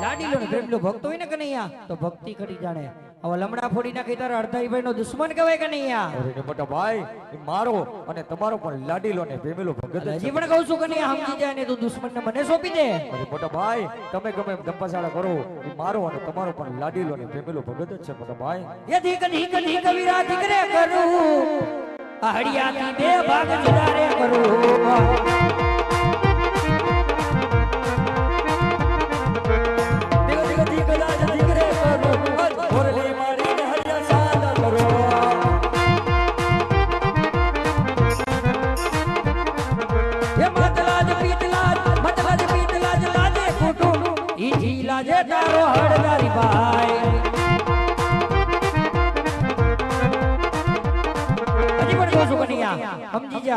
લાડીલો ને પ્રેમલો ભક્ત હોય ને કનૈયા તો ભક્તિ કરી જાણે. હવે લમડા ફોડી નાખી તારા અડધાઈ નો દુશ્મન કહેવાય કનૈયા. અરે મોટા ભાઈ મારો અને તમારો પણ લાડીલો ને પ્રેમીલો ભગત હજી પણ કહું છું કનૈયા સમજી જાય ને તું દુશ્મન ને મને સોંપી દે. અરે મોટા ભાઈ તમે ગમે એમ ધંપાશાળા કરો મારો અને તમારો પણ લાડીલો ને પ્રેમીલો ભગત જ છે મોટા ભાઈ. યદી કદી કદી કવિરા દીકરે કરું હડિયાથી બે ભાગ જુદા રે કરું. લાજે તારો હળદારી ભાઈ હજી પણ કહું છું કનૈયા સમજી જા.